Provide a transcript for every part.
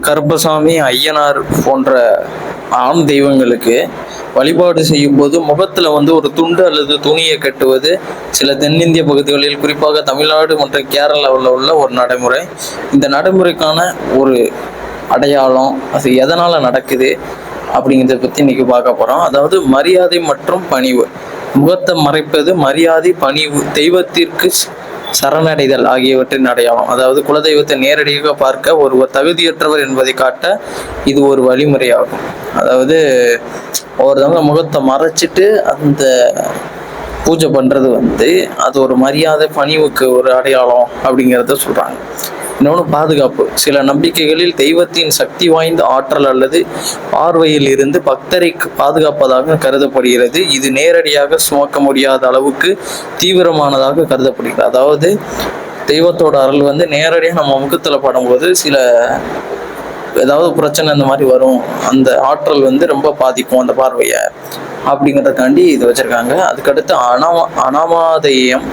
கருப்பசாமி, ஐயனார் போன்ற ஆண் தெய்வங்களுக்கு வழிபாடு செய்யும் போது முகத்துல வந்து ஒரு துண்டு அல்லது துணியை கட்டுவது சில தென்னிந்திய பகுதிகளில், குறிப்பாக தமிழ்நாடு மற்றும் கேரளாவில் உள்ள ஒரு நடைமுறை. இந்த நடைமுறைக்கான ஒரு அடையாளம், அது எதனால நடக்குது அப்படிங்கிறத பத்தி இன்னைக்கு பார்க்க போறோம். அதாவது மரியாதை மற்றும் பணிவு. முகத்தை மறைப்பது மரியாதை, பணிவு, தெய்வத்திற்கு சரணடைதல் ஆகியவற்றின் அடையாளம். அதாவது குலதெய்வத்தை நேரடியாக பார்க்க ஒருவர் தகுதியற்றவர் என்பதை காட்ட இது ஒரு வழிமுறையாகும். அதாவது ஒருத்தவங்க முகத்தை மறைச்சிட்டு அந்த பூஜை பண்றது வந்து அது ஒரு மரியாதை, பணிவுக்கு ஒரு அடையாளம் அப்படிங்கிறத சொல்றாங்க. இன்னொன்று பாதுகாப்பு. சில நம்பிக்கைகளில் தெய்வத்தின் சக்தி வாய்ந்த ஆற்றல் அல்லது பார்வையில் இருந்து பக்தரை பாதுகாப்பதாக கருதப்படுகிறது. இது நேரடியாக சுமக்க முடியாத அளவுக்கு தீவிரமானதாக கருதப்படுகிறது. அதாவது தெய்வத்தோட அருள் வந்து நேரடியாக நம்ம முகத்தில் படும்போது சில ஏதாவது பிரச்சனை அந்த மாதிரி வரும், அந்த ஆற்றல் வந்து ரொம்ப பாதிக்கும் அந்த பார்வையை அப்படிங்கிறதுக்காண்டி இது வச்சிருக்காங்க. அதுக்கடுத்து அனாமாதேயம்.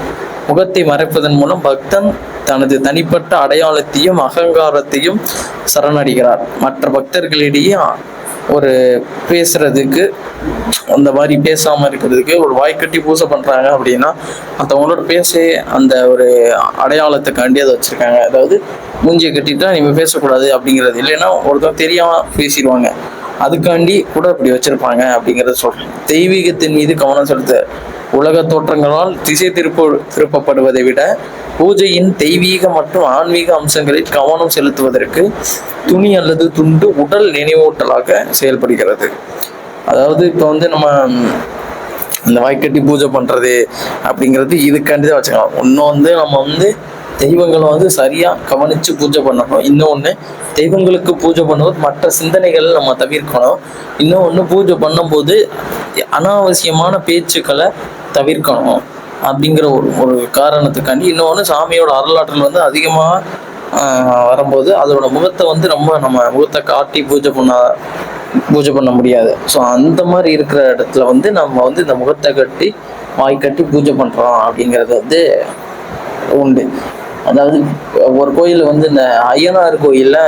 முகத்தை மறைப்பதன் மூலம் பக்தன் தனது தனிப்பட்ட அடையாளத்தையும் அகங்காரத்தையும் சரணடைகிறார். மற்ற பக்தர்களிடையே ஒரு பேசுறதுக்கு, அந்த மாதிரி பேசாம இருக்கிறதுக்கு ஒரு வாய்க்கட்டி பூசை பண்றாங்க அப்படின்னா மற்றவங்களோட பேச அந்த ஒரு அடையாளத்துக்காண்டி அதை வச்சிருக்காங்க. அதாவது மூஞ்சியை கட்டிட்டா நீங்க பேசக்கூடாது அப்படிங்கிறது, இல்லைன்னா ஒருத்தர் தெரியாம பேசிடுவாங்க, அதுக்காண்டி கூட இப்படி வச்சிருப்பாங்க அப்படிங்கிறத சொல்றேன். தெய்வீகத்தின் மீது கவனம் செலுத்த. உலக தோற்றங்களால் திசை திருப்பப்படுவதை விட பூஜையின் தெய்வீக மற்றும் ஆன்மீக அம்சங்களில் கவனம் செலுத்துவதற்கு துணி அல்லது துண்டு உடல் நினைவூட்டலாக செயல்படுகிறது. அதாவது இப்போ வந்து நம்ம இந்த வாய்க்கட்டி பூஜை பண்றது அப்படிங்கிறது இதுக்காண்டி தான் வச்சுக்கலாம். இன்னும் வந்து நம்ம வந்து தெய்வங்களை வந்து சரியா கவனிச்சு பூஜை பண்ணணும். இன்னொன்று தெய்வங்களுக்கு பூஜை பண்ணும்போது மற்ற சிந்தனைகள் நம்ம தவிர்க்கணும். இன்னொன்று பூஜை பண்ணும்போது அனாவசியமான பேச்சுக்களை தவிர்க்கணும் அப்படிங்கிற ஒரு காரணத்துக்காண்டி. இன்னொன்று சாமியோட அருளாற்றல் வந்து அதிகமாக வரும்போது அதோட முகத்தை வந்து ரொம்ப நம்ம முகத்தை காட்டி பூஜை பண்ண முடியாது. ஸோ அந்த மாதிரி இருக்கிற இடத்துல வந்து நம்ம வந்து இந்த முகத்தை கட்டி வாய் கட்டி பூஜை பண்ணுறோம் அப்படிங்கிறது வந்து உண்டு. அதாவது ஒரு கோயில் வந்து இந்த ஐயனார் கோயிலில்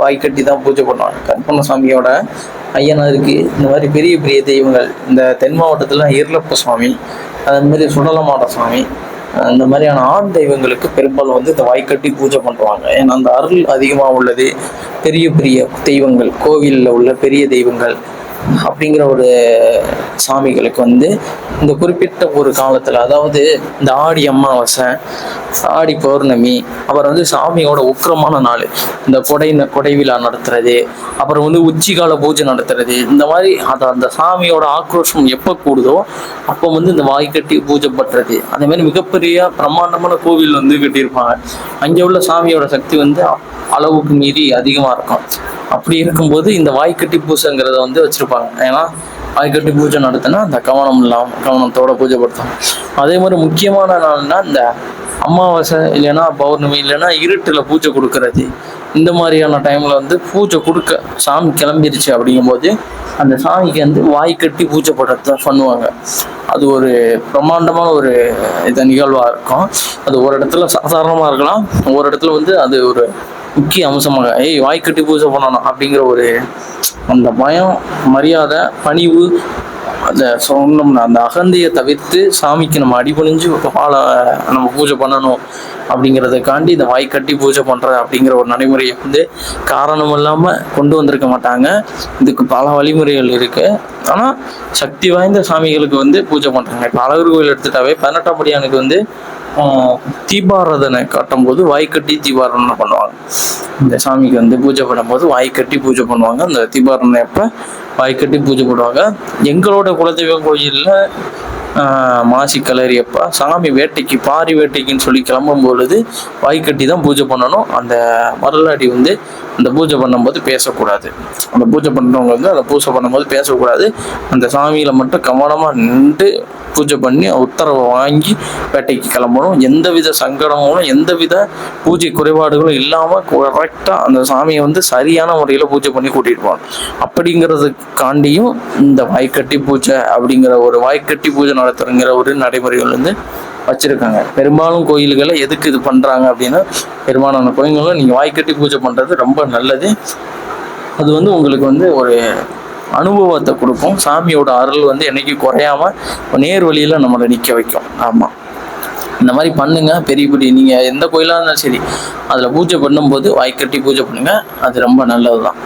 வாய்க்கட்டி தான் பூஜை பண்ணுவாங்க. கருப்பண்ணசாமியோட ஐயனாருக்கு இந்த மாதிரி பெரிய பெரிய தெய்வங்கள் இந்த தென் மாவட்டத்தில் இருளப்ப சுவாமி, அது மாதிரி சுடலமாட சுவாமி, இந்த மாதிரியான ஆண் தெய்வங்களுக்கு பெரும்பாலும் வந்து இந்த வாய்க்கட்டி பூஜை பண்ணுவாங்க. ஏன்னா அந்த அருள் அதிகமாக உள்ளது. பெரிய பெரிய தெய்வங்கள், கோவிலில் உள்ள பெரிய தெய்வங்கள் அப்படிங்கிற ஒரு சாமிகளுக்கு வந்து இந்த குறிப்பிட்ட ஒரு காலத்தில், அதாவது இந்த ஆடி அமாவாசை, ஆடி பௌர்ணமி, அப்புறம் வந்து சாமியோட உக்கிரமான நாள், இந்த கொடை விழா நடத்துறது, அப்புறம் வந்து உச்சிகால பூஜை நடத்துறது, இந்த மாதிரி அந்த சாமியோட ஆக்ரோஷம் எப்போ கூடுதோ அப்போ வந்து இந்த வாய் கட்டி பூஜை பண்றது. அதே மாதிரி மிகப்பெரிய பிரம்மாண்டமான கோவில் வந்து கட்டியிருப்பாங்க. அங்கே உள்ள சாமியோட சக்தி வந்து அளவுக்கு மீறி அதிகமாக இருக்கும். அப்படி இருக்கும்போது இந்த வாய்க்கட்டி பூசைங்கிறத வந்து வச்சிருப்பாங்க. ஏன்னா வாய்க்கட்டி பூஜை நடத்தினா அந்த கவனத்தோட பூஜை படுத்தும். அதே மாதிரி முக்கியமான நாள்னா இந்த அமாவாசை, இல்லைன்னா பௌர்ணமி, இல்லைன்னா இருட்டில் பூஜை கொடுக்கறது. இந்த மாதிரியான டைம்ல வந்து பூஜை கொடுக்க சாமி கிளம்பிருச்சு அப்படிங்கும்போது அந்த சாமிக்கு வந்து வாய்க்கட்டி பூஜை பண்ணுவாங்க. அது ஒரு பிரம்மாண்டமான ஒரு நிகழ்வாக இருக்கும். அது ஒரு இடத்துல சாதாரணமாக இருக்கலாம், ஒரு இடத்துல வந்து அது ஒரு முக்கிய அம்சமாக வாய்க்கட்டி பூஜை பண்ணணும் அப்படிங்கிற ஒரு அந்த பயம், மரியாதை, பணிவு, அந்த சொன்னோம்னா அந்த அகந்தையை தவிர்த்து சாமிக்கு நம்ம அடிபணிஞ்சு நம்ம பூஜை பண்ணணும் அப்படிங்கிறதுக்காண்டி இந்த வாய்க்கட்டி பூஜை பண்ற அப்படிங்கிற ஒரு நடைமுறையை வந்து காரணம் இல்லாம கொண்டு வந்திருக்க மாட்டாங்க. இதுக்கு பல வழிமுறைகள் இருக்கு. ஆனா சக்தி வாய்ந்த சாமிகளுக்கு வந்து பூஜை பண்றாங்க. இப்போ அழகர் கோயில் எடுத்துட்டாவே 18ஆம் படியானுக்கு வந்து தீபாராதனை காட்டும் போது வாய்க்கட்டி தீபாராதனை பண்ணுவாங்க. இந்த சாமிக்கு வந்து பூஜை பண்ணும்போது வாய்க்கட்டி பூஜை பண்ணுவாங்க. அந்த தீபாராதனை அப்ப வாய்க்கட்டி பூஜை பண்ணுவாங்க. எங்களோட குலதெய்வ கோயில்ல மாசி கலரியப்பா சாமி வேட்டைக்கு, பாரி வேட்டைக்குன்னு சொல்லி கிளம்பும் பொழுது வாய்க்கட்டி தான் பூஜை பண்ணணும். அந்த மரலாடி வந்து அந்த பூஜை பண்ணும்போது பேசக்கூடாது. அந்த பூஜை பண்ணுறவங்க வந்து அந்த பூஜை பண்ணும்போது பேசக்கூடாது. அந்த சாமியில மட்டும் கவனமாக நின்று பூஜை பண்ணி உத்தரவை வாங்கி வேட்டைக்கு கிளம்பணும். எந்தவித சங்கடங்களும் எந்தவித பூஜை குறைபாடுகளும் இல்லாமல் கரெக்டாக அந்த சாமியை வந்து சரியான முறையில் பூஜை பண்ணி கூட்டிட்டு போகணும். அப்படிங்கிறதுக்காண்டியும் இந்த வாய்க்கட்டி பூஜை அப்படிங்கிற ஒரு வாய்க்கட்டி பூஜை நடத்துறங்கிற ஒரு நடைமுறைகள் வந்து வச்சுருக்காங்க. பெரும்பாலும் கோயில்களில் எதுக்கு இது பண்ணுறாங்க அப்படின்னா, பெரும்பாலான கோயில்களும் நீங்கள் வாய்க்கட்டி பூஜை பண்ணுறது ரொம்ப நல்லது. அது வந்து உங்களுக்கு வந்து ஒரு அனுபவத்தை கொடுக்கும். சாமியோட அருள் வந்து என்னைக்கும் குறையாம நேர் வழியில் நம்மளை நிற்க வைக்கும். ஆமாம், இந்த மாதிரி பண்ணுங்க. பெரிய பெரிய நீங்கள் எந்த கோயிலாக இருந்தாலும் சரி, அதில் பூஜை பண்ணும்போது வாய்க்கட்டி பூஜை பண்ணுங்க. அது ரொம்ப நல்லது தான்.